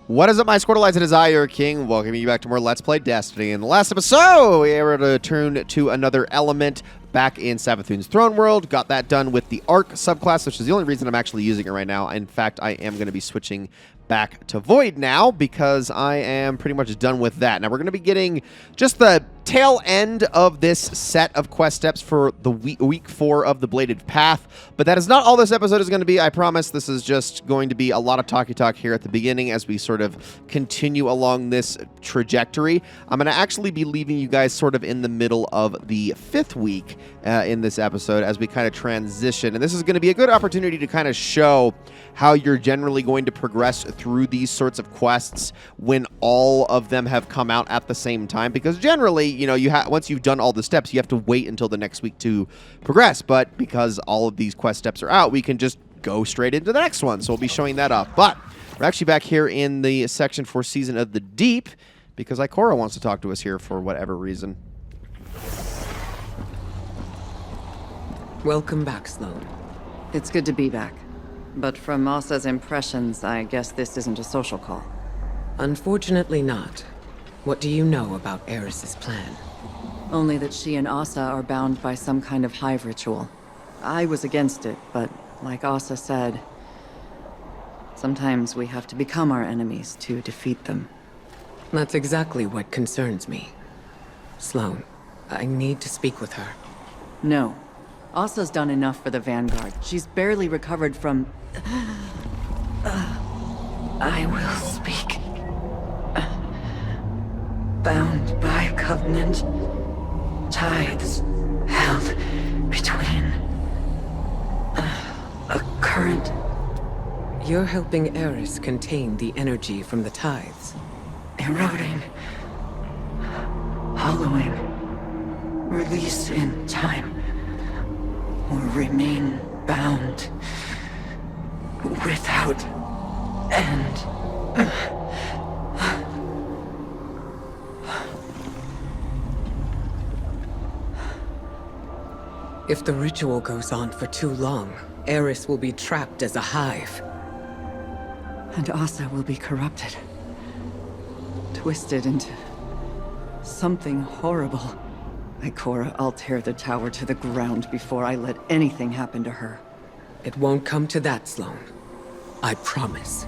What is up, my Squirtleites? It is I, your king, welcoming you back to more Let's Play Destiny. In the last episode, we were to turn to another element back in Savathun's Throne World. Got that done with the Arc subclass, which is the only reason I'm actually using it right now. In fact, I am going to be switching back to Void now because I am pretty much done with that. Now, we're going to be getting just the tail end of this set of quest steps for the week 4 of the Bladed Path, but that is not all this episode is going to be. I promise this is just going to be a lot of talky talk here at the beginning as we sort of continue along this trajectory. I'm going to actually be leaving you guys sort of in the middle of the 5th week in this episode as we kind of transition, and this is going to be a good opportunity to kind of show how you're generally going to progress through these sorts of quests when all of them have come out at the same time, because generally, you know, once you've done all the steps, you have to wait until the next week to progress. But because all of these quest steps are out, we can just go straight into the next one. So we'll be showing that up. But we're actually back here in the section for Season of the Deep because Ikora wants to talk to us here for whatever reason. Welcome back, Sloane. It's good to be back. But from Asa's impressions, I guess this isn't a social call. Unfortunately not. What do you know about Eris's plan? Only that she and Asa are bound by some kind of hive ritual. I was against it, but like Asa said, sometimes we have to become our enemies to defeat them. That's exactly what concerns me. Sloane, I need to speak with her. No. Asa's done enough for the Vanguard. She's barely recovered from... I will speak. Bound by a covenant. Tithes held between a current. You're helping Eris contain the energy from the tithes. Eroding. Hollowing. Release in time. Or remain bound. Without end. If the ritual goes on for too long, Eris will be trapped as a hive. And Asa will be corrupted. Twisted into something horrible. Ikora, I'll tear the tower to the ground before I let anything happen to her. It won't come to that, Sloane. I promise.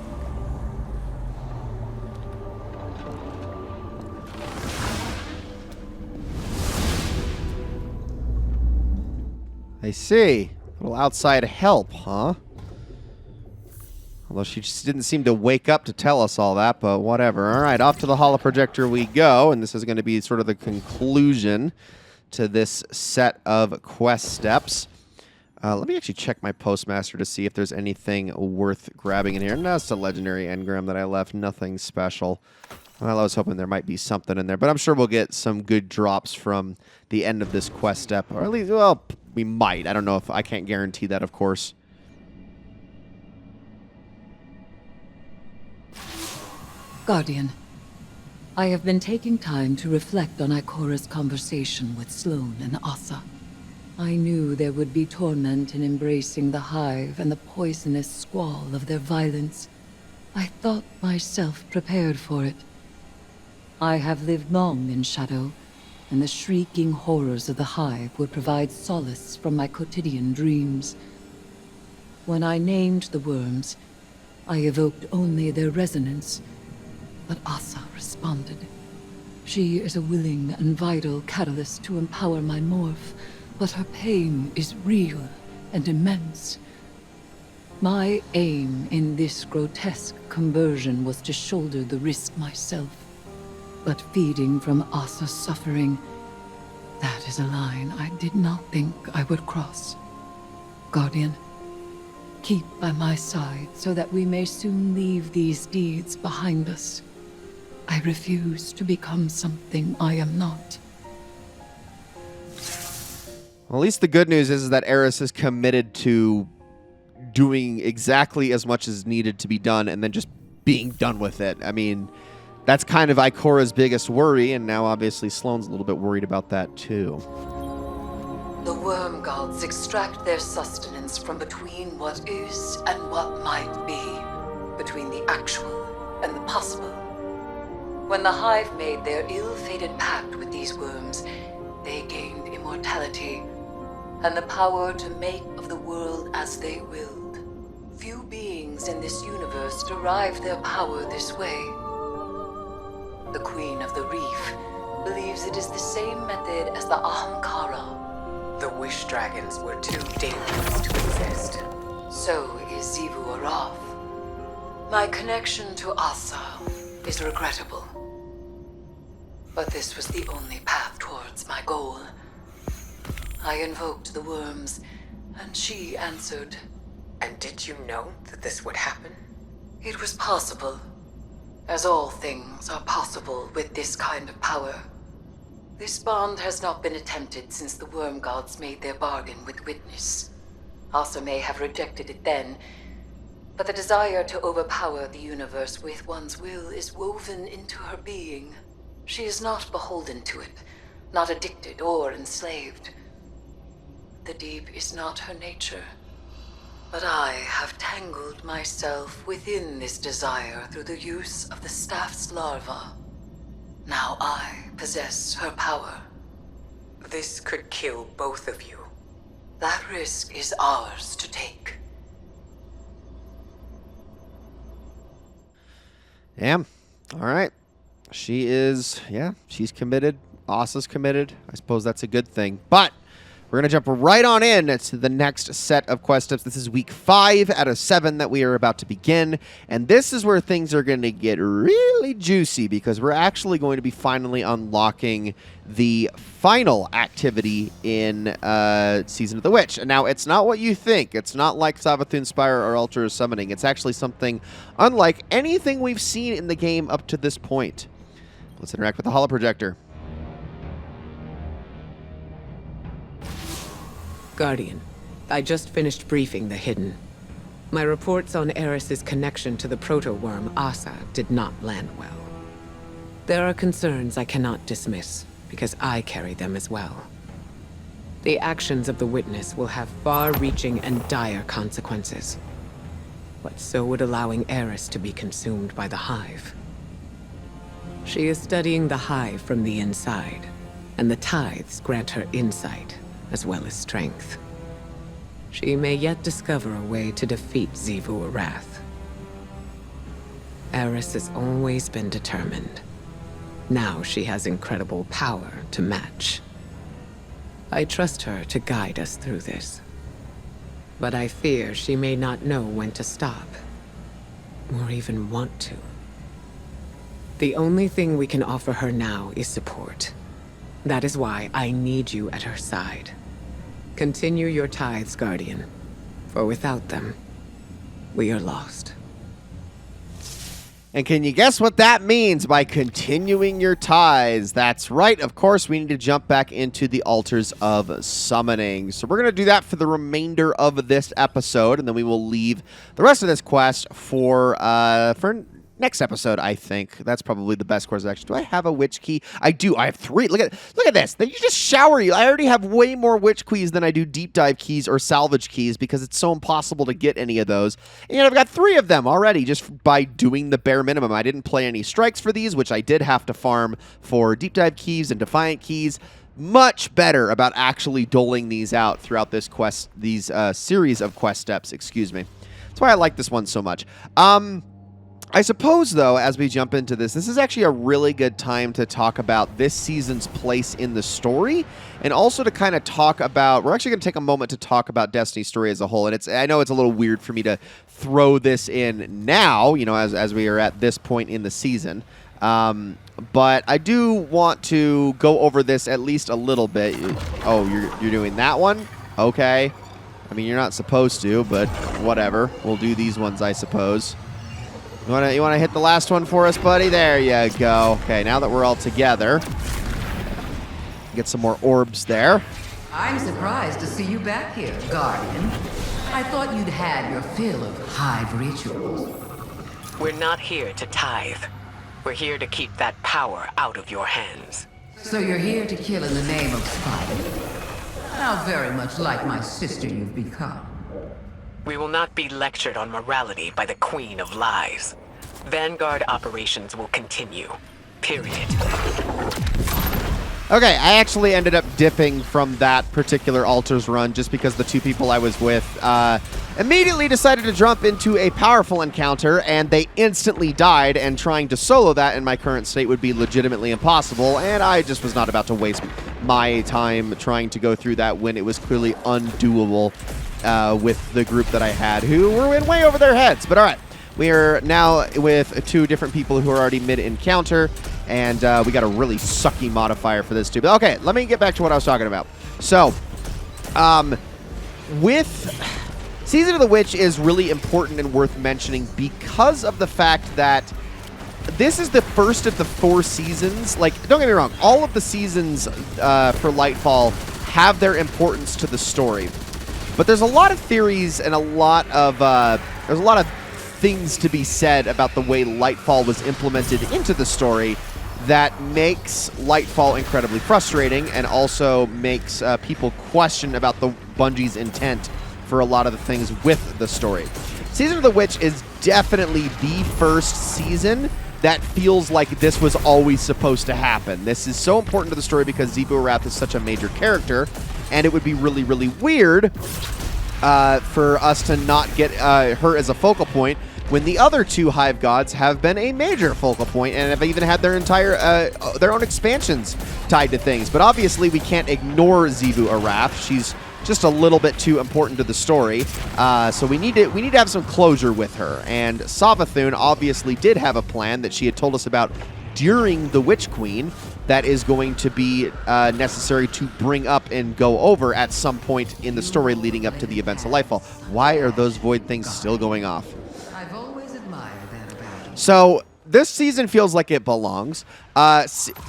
I see. A little outside help, huh? Although she just didn't seem to wake up to tell us all that, but whatever. All right, off to the holoprojector we go, and this is going to be sort of the conclusion to this set of quest steps. Let me actually check my postmaster to see if there's anything worth grabbing in here. No, it's a legendary engram that I left. Nothing special. Well, I was hoping there might be something in there, but I'm sure we'll get some good drops from the end of this quest step, or at least, well, we might. I don't know if I can't guarantee that, of course. Guardian, I have been taking time to reflect on Ikora's conversation with Sloane and Asa. I knew there would be torment in embracing the hive and the poisonous squall of their violence. I thought myself prepared for it. I have lived long in shadow, and the shrieking horrors of the hive would provide solace from my quotidian dreams. When I named the worms, I evoked only their resonance, but Asa responded. She is a willing and vital catalyst to empower my morph, but her pain is real and immense. My aim in this grotesque conversion was to shoulder the risk myself. But feeding from Asa's suffering, that is a line I did not think I would cross. Guardian, keep by my side so that we may soon leave these deeds behind us. I refuse to become something I am not. Well, at least the good news is that Eris is committed to doing exactly as much as needed to be done and then just being done with it. I mean, that's kind of Ikora's biggest worry, and now obviously Sloane's a little bit worried about that too. The worm gods extract their sustenance from between what is and what might be, between the actual and the impossible. When the Hive made their ill-fated pact with these worms, they gained immortality and the power to make of the world as they willed. Few beings in this universe derive their power this way. The Queen of the Reef believes it is the same method as the Ahamkara. The Wish Dragons were too dangerous to exist. So is Xivu Arath. My connection to Asa is regrettable. But this was the only path towards my goal. I invoked the worms, and she answered. And did you know that this would happen? It was possible. As all things are possible with this kind of power. This bond has not been attempted since the worm gods made their bargain with Witness. Asa may have rejected it then, but the desire to overpower the universe with one's will is woven into her being. She is not beholden to it, not addicted or enslaved. The deep is not her nature. But I have tangled myself within this desire through the use of the staff's larva. Now I possess her power. This could kill both of you. That risk is ours to take. Damn. All right. She is, she's committed. Asa's committed. I suppose that's a good thing. But we're going to jump right on in to the next set of quest steps. This is week 5 out of 7 that we are about to begin. And this is where things are going to get really juicy because we're actually going to be finally unlocking the final activity in Season of the Witch. And now, it's not what you think. It's not like Savathûn Spire or Altar of Summoning. It's actually something unlike anything we've seen in the game up to this point. Let's interact with the holoprojector. Guardian, I just finished briefing the Hidden. My reports on Eris's connection to the proto-worm Asa did not land well. There are concerns I cannot dismiss, because I carry them as well. The actions of the Witness will have far-reaching and dire consequences. But so would allowing Eris to be consumed by the Hive. She is studying the Hive from the inside, and the tithes grant her insight, as well as strength. She may yet discover a way to defeat Xivu Arath. Eris has always been determined. Now she has incredible power to match. I trust her to guide us through this. But I fear she may not know when to stop, or even want to. The only thing we can offer her now is support. That is why I need you at her side. Continue your tithes, Guardian, for without them, we are lost. And can you guess what that means by continuing your ties? That's right. Of course, we need to jump back into the Altars of Summoning. So we're going to do that for the remainder of this episode, and then we will leave the rest of this quest for next episode, I think. That's probably the best course action. Do I have a witch key? I do. I have 3. Look at this. They just shower you. I already have way more witch keys than I do deep dive keys or salvage keys because it's so impossible to get any of those. And I've got 3 of them already just by doing the bare minimum. I didn't play any strikes for these, which I did have to farm for deep dive keys and defiant keys. Much better about actually doling these out throughout this quest, these series of quest steps, excuse me. That's why I like this one so much. I suppose, though, as we jump into this is actually a really good time to talk about this season's place in the story, and also to kind of talk about, we're actually going to take a moment to talk about Destiny's story as a whole, and I know it's a little weird for me to throw this in now, as we are at this point in the season, but I do want to go over this at least a little bit. Oh, you're doing that one? Okay. I mean, you're not supposed to, but whatever. We'll do these ones, I suppose. You wanna hit the last one for us, buddy? There you go. Okay, now that we're all together, get some more orbs there. I'm surprised to see you back here, Guardian. I thought you'd had your fill of Hive rituals. We're not here to tithe. We're here to keep that power out of your hands. So you're here to kill in the name of spite. How very much like my sister you've become. We will not be lectured on morality by the Queen of Lies. Vanguard operations will continue. Period. Okay, I actually ended up dipping from that particular Altars run just because the two people I was with immediately decided to jump into a powerful encounter, and they instantly died, and trying to solo that in my current state would be legitimately impossible, and I just was not about to waste my time trying to go through that when it was clearly undoable with the group that I had, who were in way over their heads. But all right, we are now with two different people who are already mid-encounter, and we got a really sucky modifier for this too. But okay, let me get back to what I was talking about. So, with Season of the Witch is really important and worth mentioning because of the fact that this is the first of the 4 seasons. Like, don't get me wrong, all of the seasons for Lightfall have their importance to the story. But there's a lot of theories and a lot of things to be said about the way Lightfall was implemented into the story that makes Lightfall incredibly frustrating and also makes people question about the Bungie's intent for a lot of the things with the story. Season of the Witch is definitely the first season that feels like this was always supposed to happen. This is so important to the story because Xivu Arath is such a major character, and it would be really, really weird for us to not get her as a focal point when the other 2 Hive Gods have been a major focal point and have even had their entire their own expansions tied to things. But obviously we can't ignore Xivu Arath. She's just a little bit too important to the story. So we need to have some closure with her. And Savathun obviously did have a plan that she had told us about during the Witch Queen that is going to be necessary to bring up and go over at some point in the story leading up to the events of Lightfall. Why are those void things still going off? I've always admired that about you. So this season feels like it belongs.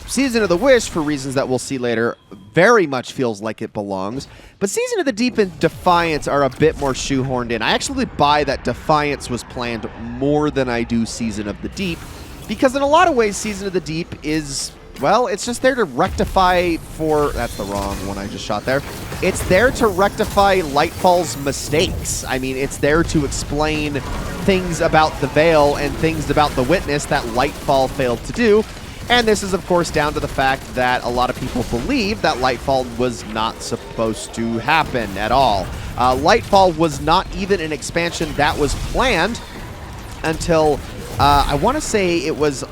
Season of the Wish, for reasons that we'll see later, very much feels like it belongs. But Season of the Deep and Defiance are a bit more shoehorned in. I actually buy that Defiance was planned more than I do Season of the Deep, because in a lot of ways, Season of the Deep is, well, it's just there to rectify for... That's the wrong one I just shot there. It's there to rectify Lightfall's mistakes. I mean, it's there to explain things about the Veil and things about the Witness that Lightfall failed to do. And this is, of course, down to the fact that a lot of people believe that Lightfall was not supposed to happen at all. Lightfall was not even an expansion that was planned until... I want to say it was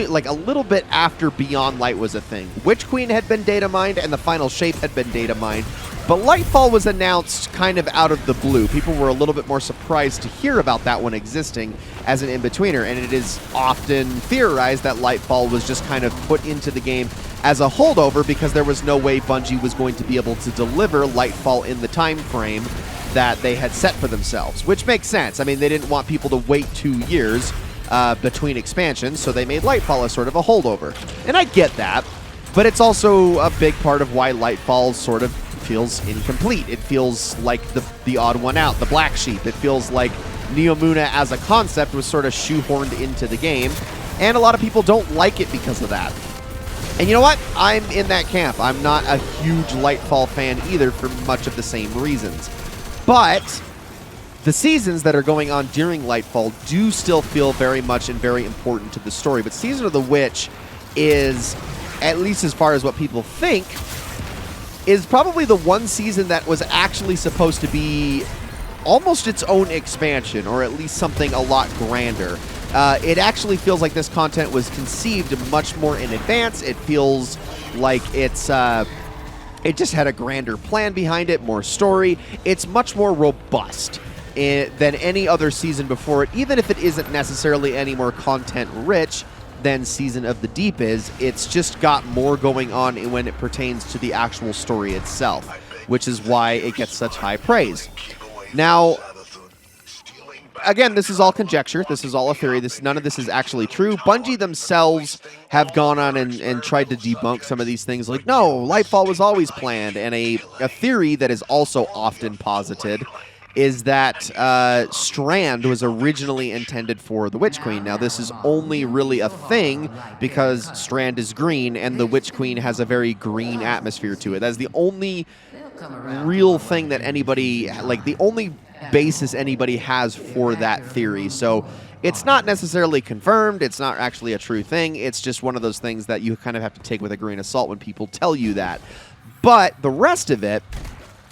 like a little bit after Beyond Light was a thing. Witch Queen had been data mined and the Final Shape had been data mined, but Lightfall was announced kind of out of the blue. People were a little bit more surprised to hear about that one existing as an in-betweener, and it is often theorized that Lightfall was just kind of put into the game as a holdover because there was no way Bungie was going to be able to deliver Lightfall in the time frame that they had set for themselves, which makes sense. I mean, they didn't want people to wait 2 years between expansions, so they made Lightfall a sort of a holdover. And I get that, but it's also a big part of why Lightfall sort of feels incomplete. It feels like the odd one out, the black sheep. It feels like Neomuna as a concept was sort of shoehorned into the game, and a lot of people don't like it because of that. And you know what? I'm in that camp. I'm not a huge Lightfall fan either for much of the same reasons. But the seasons that are going on during Lightfall do still feel very much and very important to the story. But Season of the Witch is, at least as far as what people think, is probably the one season that was actually supposed to be almost its own expansion, or at least something a lot grander. It actually feels like this content was conceived much more in advance. It feels like it's... it just had a grander plan behind it, more story. It's much more robust than any other season before it, even if it isn't necessarily any more content-rich than Season of the Deep is. It's just got more going on when it pertains to the actual story itself, which is why it gets such high praise. Now, again, this is all conjecture. This is all a theory. None of this is actually true. Bungie themselves have gone on and tried to debunk some of these things, like, no, Lightfall was always planned. And a theory that is also often posited is that Strand was originally intended for the Witch Queen. Now, this is only really a thing because Strand is green, and the Witch Queen has a very green atmosphere to it. That's the only real thing that anybody, like, the only basis anybody has for that theory. So It's not necessarily confirmed. It's not actually a true thing. It's just one of those things that you kind of have to take with a grain of salt when people tell you that. But the rest of it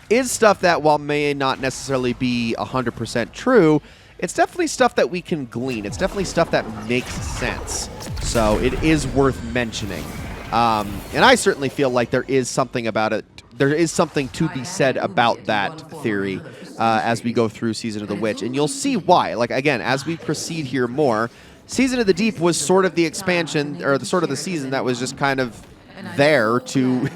is stuff that, while may not necessarily be 100% true, it's definitely stuff that we can glean. It's definitely stuff that makes sense. So it is worth mentioning. And I certainly feel like there is something about it. There is something to be said about that theory as we go through Season of the Witch. And you'll see why. Like, again, as we proceed here more, Season of the Deep was sort of the expansion, or the sort of the season that was just kind of there to,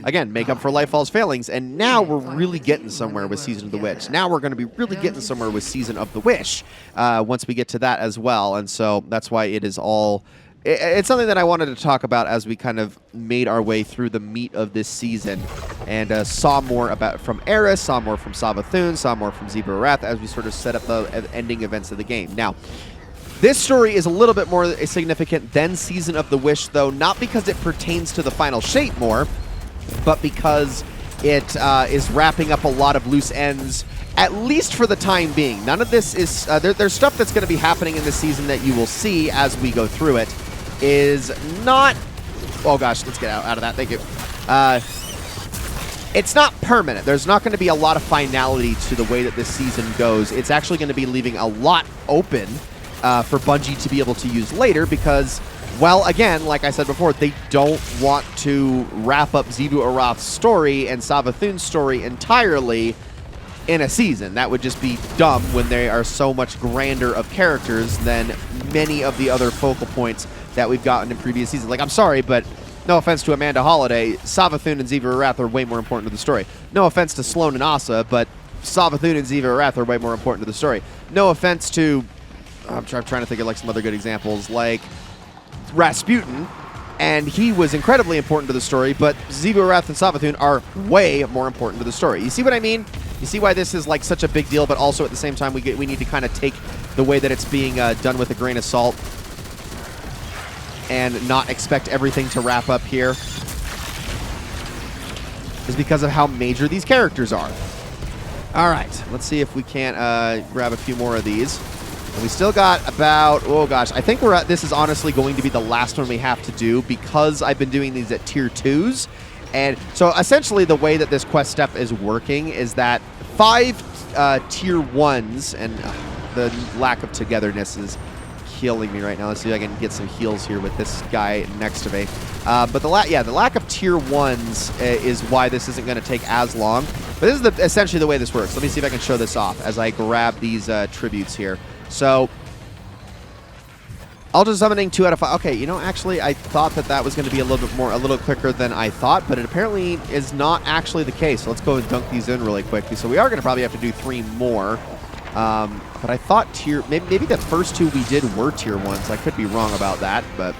again, make up for Lightfall's failings. And now we're really getting somewhere with Season of the Witch. Now we're going to be really getting somewhere with Season of the Wish once we get to that as well. And so that's why it is all... It's something that I wanted to talk about as we kind of made our way through the meat of this season and saw more about from Eris, saw more from Savathûn, saw more from Xivu Arath as we sort of set up the ending events of the game. Now, this story is a little bit more significant than Season of the Wish, though, not because it pertains to the final shape more, but because it is wrapping up a lot of loose ends, at least for the time being. None of this is... there's stuff that's going to be happening in this season that you will see as we go through it. Is not... Oh, gosh, let's get out of that. Thank you. It's not permanent. There's not going to be a lot of finality to the way that this season goes. It's actually going to be leaving a lot open for Bungie to be able to use later because, well, again, like I said before, they don't want to wrap up Xivu Arath's story and Savathûn's story entirely in a season. That would just be dumb when they are so much grander of characters than many of the other focal points that we've gotten in previous seasons. Like, I'm sorry, but no offense to Amanda Holiday, Savathûn and Xivu Arath are way more important to the story. No offense to Sloane and Asa, but Savathûn and Xivu Arath are way more important to the story. No offense to... I'm trying to think of like some other good examples, like Rasputin, and he was incredibly important to the story, but Xivu Arath and Savathûn are way more important to the story. You see what I mean? You see why this is like such a big deal, but also at the same time we need to kind of take the way that it's being done with a grain of salt and not expect everything to wrap up here, is because of how major these characters are. All right, let's see if we can't grab a few more of these. And we still got about, oh gosh, I think this is honestly going to be the last one we have to do because I've been doing these at tier 2s. And so essentially the way that this quest step is working is that 5 tier 1s, and the lack of togetherness is killing me right now. Let's see if I can get some heals here with this guy next to me. But the lack of tier 1s is why this isn't going to take as long. But this is essentially the way this works. Let me see if I can show this off as I grab these tributes here. So, Ultra Summoning 2 out of 5. Okay, you know, actually, I thought that was going to be a little quicker than I thought, but it apparently is not actually the case. So let's go and dunk these in really quickly. So we are going to probably have to do 3 more. But I thought maybe the first 2 we did were tier 1s. I could be wrong about that, but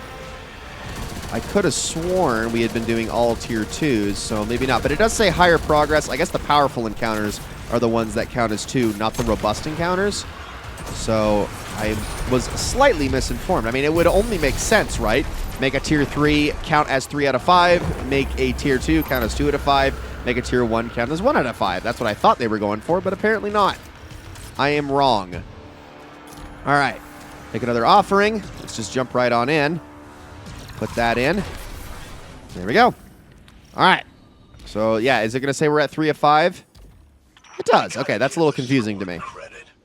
I could have sworn we had been doing all tier 2s, so maybe not. But it does say higher progress. I guess the powerful encounters are the ones that count as 2, not the robust encounters. So I was slightly misinformed. I mean, it would only make sense, right? Make a tier 3 count as 3 out of 5. Make a tier 2 count as 2 out of 5. Make a tier 1 count as 1 out of 5. That's what I thought they were going for, but apparently not. I am wrong. All right. Make another offering. Let's just jump right on in. Put that in. There we go. All right. So, yeah, is it going to say we're at 3 of 5? It does. Okay, that's a little confusing to me.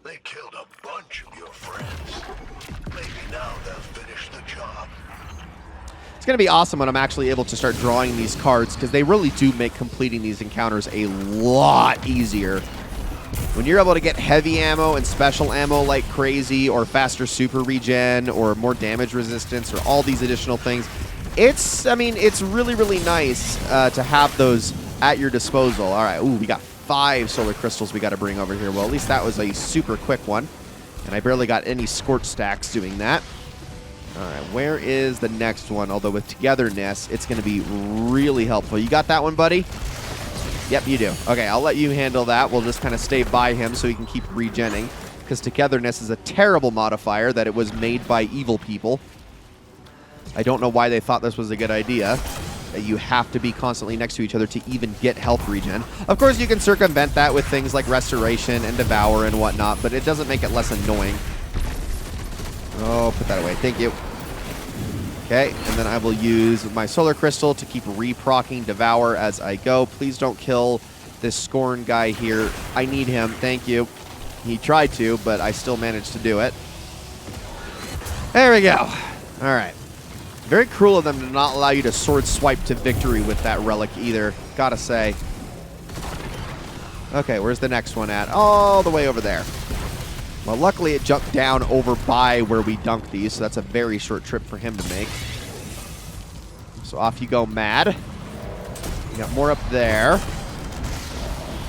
They killed a bunch of your friends. Maybe now they'll finish the job. It's going to be awesome when I'm actually able to start drawing these cards, because they really do make completing these encounters a lot easier. When you're able to get heavy ammo and special ammo like crazy, or faster super regen, or more damage resistance, or all these additional things, it's really, really nice to have those at your disposal. All right, ooh, we got 5 solar crystals we got to bring over here. Well, at least that was a super quick one, and I barely got any scorch stacks doing that. All right, where is the next one? Although with togetherness, it's going to be really helpful. You got that one, buddy? Yep, you do. Okay, I'll let you handle that. We'll just kind of stay by him so he can keep regenning, because togetherness is a terrible modifier that it was made by evil people. I don't know why they thought this was a good idea, that you have to be constantly next to each other to even get health regen. Of course, you can circumvent that with things like Restoration and Devour and whatnot, but it doesn't make it less annoying. Oh, put that away. Thank you. Okay, and then I will use my Solar Crystal to keep reprocking Devour as I go. Please don't kill this Scorn guy here. I need him. Thank you. He tried to, but I still managed to do it. There we go. All right. Very cruel of them to not allow you to sword swipe to victory with that relic either. Gotta say. Okay, where's the next one at? All the way over there. Well, luckily it jumped down over by where we dunked these, so that's a very short trip for him to make. So off you go, Mad. You got more up there.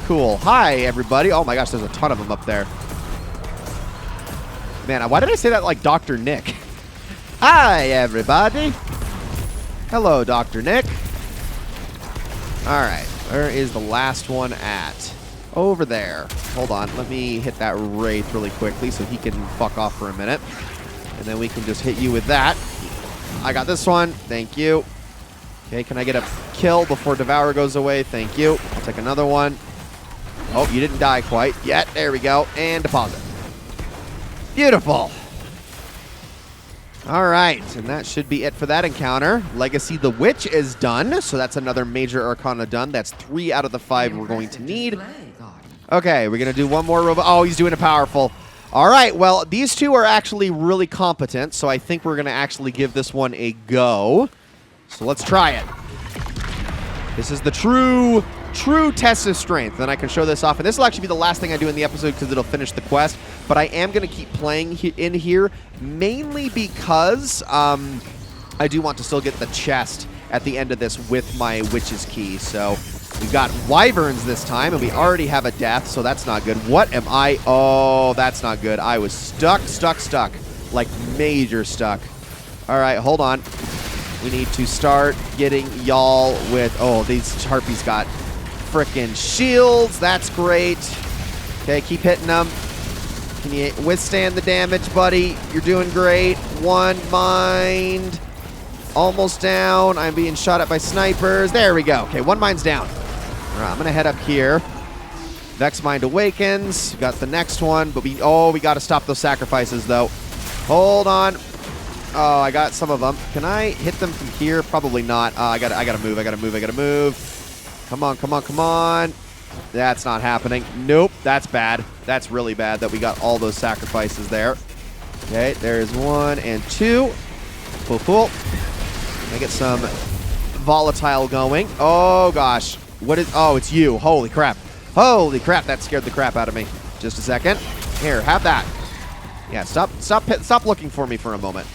Cool. Hi, everybody. Oh my gosh, there's a ton of them up there. Man, why did I say that like Dr. Nick? Hi, everybody. Hello, Dr. Nick. All right, where is the last one at? Over there. Hold on, let me hit that Wraith really quickly so he can fuck off for a minute. And then we can just hit you with that. I got this one. Thank you. Okay, can I get a kill before Devour goes away? Thank you. I'll take another one. Oh, you didn't die quite yet. There we go. And deposit. Beautiful. All right, and that should be it for that encounter. Legacy the Witch is done, so that's another major arcana done. That's 3 out of the 5 we're going to need. Okay, we're going to do one more robot. Oh, he's doing a powerful. All right, well, these two are actually really competent, so I think we're going to actually give this one a go. So let's try it. This is the true test of strength. Then I can show this off. And this will actually be the last thing I do in the episode because it'll finish the quest. But I am going to keep playing in here, mainly because I do want to still get the chest at the end of this with my Witch's Key. So we've got Wyverns this time, and we already have a death, so that's not good. What am I? Oh, that's not good. I was stuck. Like major stuck. All right, hold on. We need to start getting y'all with... Oh, these Harpies got frickin' shields. That's great. Okay, keep hitting them. Can you withstand the damage, buddy? You're doing great. One mind. Almost down. I'm being shot at by snipers. There we go. Okay, one mind's down. All right, I'm going to head up here. Vex Mind awakens. Got the next one, but we got to stop those sacrifices, though. Hold on. Oh, I got some of them. Can I hit them from here? Probably not. I gotta move. Come on. That's not happening. Nope, that's bad. That's really bad that we got all those sacrifices there. Okay, there's 1 and 2. Cool. I get some volatile going. Oh, gosh. What is... Oh, it's you. Holy crap. That scared the crap out of me. Just a second. Here, have that. Yeah, stop looking for me for a moment.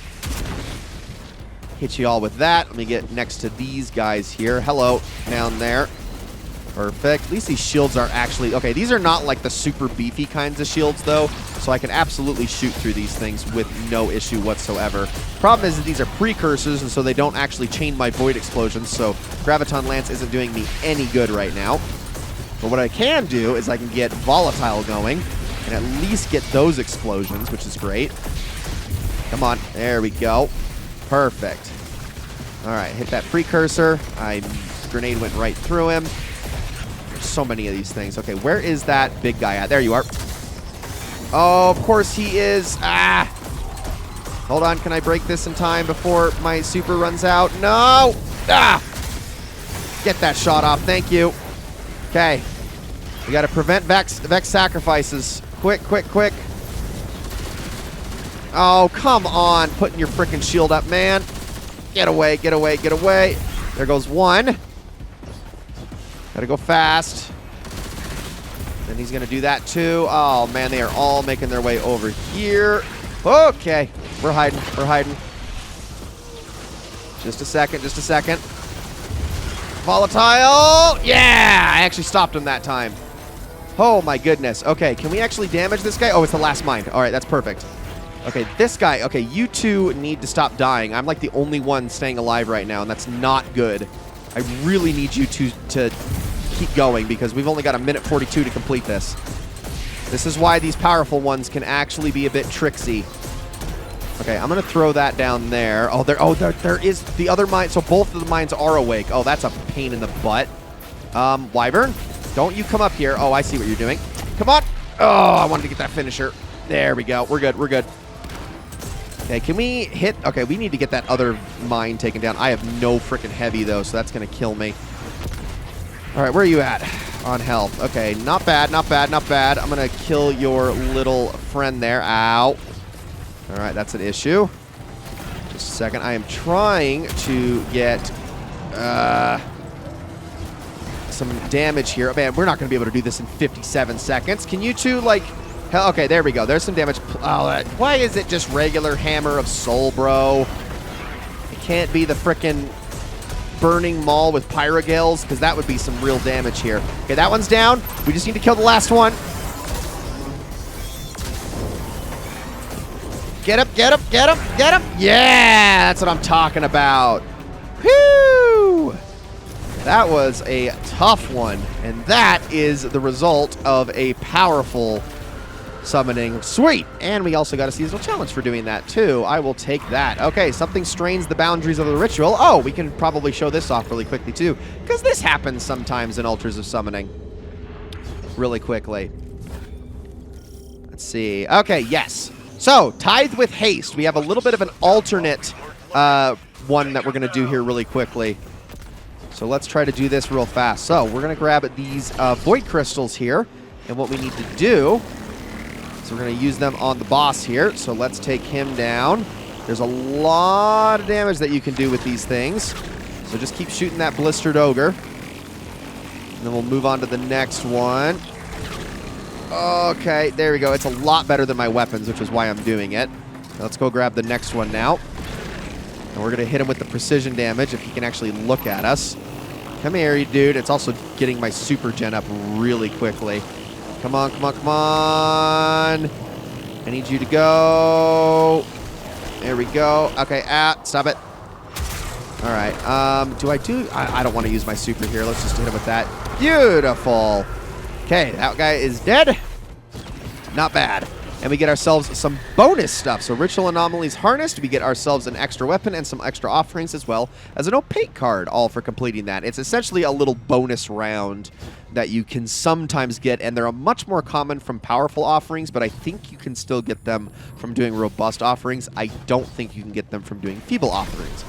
Hit you all with that. Let me get next to these guys here. Hello, down there. Perfect. At least these shields are actually... Okay, these are not like the super beefy kinds of shields, though, so I can absolutely shoot through these things with no issue whatsoever. Problem is that these are precursors, and so they don't actually chain my Void Explosions, so Graviton Lance isn't doing me any good right now. But what I can do is I can get Volatile going and at least get those explosions, which is great. Come on. There we go. Perfect. All right, hit that precursor. Grenade went right through him. There's so many of these things. Okay, where is that big guy at? There you are. Oh, of course he is. Hold on, can I break this in time before my super runs out? No! Get that shot off, thank you. Okay. We gotta prevent Vex sacrifices. Quick. Oh, come on. Putting your frickin' shield up, man. Get away. There goes 1. Gotta go fast. And he's gonna do that too. Oh, man, they are all making their way over here. Okay. We're hiding. Just a second. Volatile. Yeah! I actually stopped him that time. Oh, my goodness. Okay, can we actually damage this guy? Oh, it's the last mind. All right, that's perfect. Okay, this guy, okay, you two need to stop dying. I'm like the only one staying alive right now, and that's not good. I really need you to keep going because we've only got 1:42 to complete this. This is why these powerful ones can actually be a bit tricksy. Okay, I'm going to throw that down there. Oh, there is the other mine. So both of the mines are awake. Oh, that's a pain in the butt. Wyvern, don't you come up here. Oh, I see what you're doing. Come on. Oh, I wanted to get that finisher. There we go. We're good. Okay, can we hit? Okay, we need to get that other mine taken down. I have no freaking heavy, though, so that's going to kill me. All right, where are you at on health? Okay, not bad, not bad, not bad. I'm going to kill your little friend there. Ow. All right, that's an issue. Just a second. I am trying to get some damage here. Oh, man, we're not going to be able to do this in 57 seconds. Can you two, like... Hell, okay, there we go. There's some damage. Oh, why is it just regular Hammer of Soul, bro? It can't be the frickin' Burning Maul with Pyrogales, because that would be some real damage here. Okay, that one's down. We just need to kill the last one. Get up, get up, get up, get up. Yeah, that's what I'm talking about. Whew! That was a tough one, and that is the result of a powerful summoning. Sweet! And we also got a seasonal challenge for doing that, too. I will take that. Okay, something strains the boundaries of the ritual. Oh, we can probably show this off really quickly, too, because this happens sometimes in Altars of Summoning. Really quickly. Let's see. Okay, yes. So, Tithe with Haste. We have a little bit of an alternate one that we're going to do here really quickly. So let's try to do this real fast. So we're going to grab these Void Crystals here. And what we need to do is we're going to use them on the boss here. So let's take him down. There's a lot of damage that you can do with these things. So just keep shooting that Blistered Ogre. And then we'll move on to the next one. Okay, there we go. It's a lot better than my weapons, which is why I'm doing it. Let's go grab the next one now. And we're going to hit him with the precision damage if he can actually look at us. Come here, you dude. It's also getting my super gen up really quickly. Come on, come on, come on. I need you to go. There we go. Okay, stop it. All right. I don't want to use my super here. Let's just hit him with that. Beautiful. Okay, that guy is dead. Not bad. And we get ourselves some bonus stuff. So Ritual Anomalies harnessed. We get ourselves an extra weapon and some extra offerings as well as an opaque card, all for completing that. It's essentially a little bonus round that you can sometimes get, and they're much more common from powerful offerings, but I think you can still get them from doing robust offerings. I don't think you can get them from doing feeble offerings.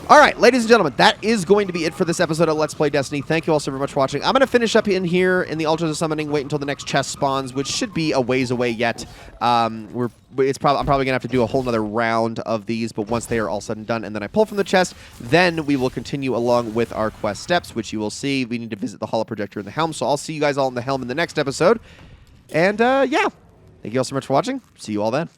All right, ladies and gentlemen, that is going to be it for this episode of Let's Play Destiny. Thank you all so very much for watching. I'm going to finish up in here in the Altars of Summoning, wait until the next chest spawns, which should be a ways away yet. I'm probably going to have to do a whole nother round of these, but once they are all said and done, and then I pull from the chest, then we will continue along with our quest steps, which you will see. We need to visit the Holo Projector in the Helm, so I'll see you guys all in the Helm in the next episode. And, yeah, thank you all so much for watching. See you all then.